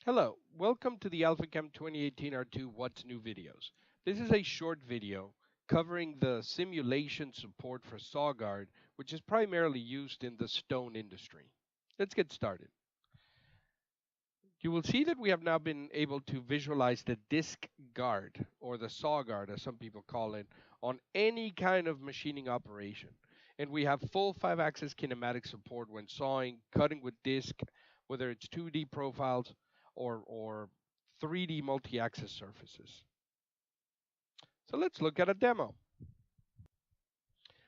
Hello, welcome to the Alphacam 2018 R2 What's New videos. This is a short video covering the simulation support for SawGuard, which is primarily used in the stone industry. Let's get started. You will see that we have now been able to visualize the disc guard, or the saw guard as some people call it, on any kind of machining operation. And we have full 5-axis kinematic support when sawing, cutting with disc, whether it's 2D profiles or 3D multi-axis surfaces. So let's look at a demo.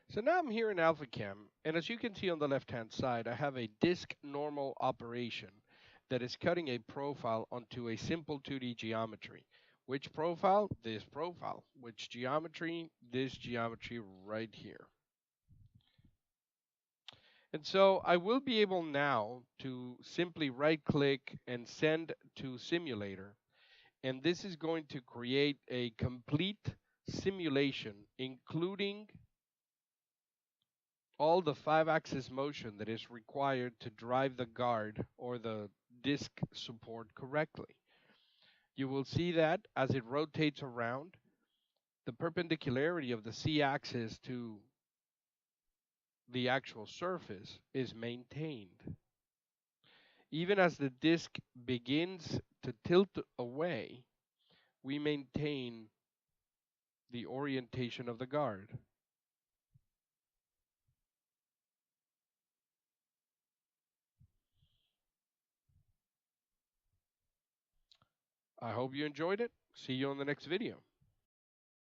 So now I'm here in Alphacam, and as you can see on the left-hand side, I have a disc normal operation that is cutting a profile onto a simple 2D geometry. Which profile? This profile. Which geometry? This geometry right here. And so I will be able now to simply right-click and send to simulator. And this is going to create a complete simulation, including all the 5-axis motion that is required to drive the guard or the disc support correctly. You will see that as it rotates around, the perpendicularity of the C-axis to the actual surface is maintained. Even as the disc begins to tilt away, we maintain the orientation of the guard. I hope you enjoyed it. See you on the next video.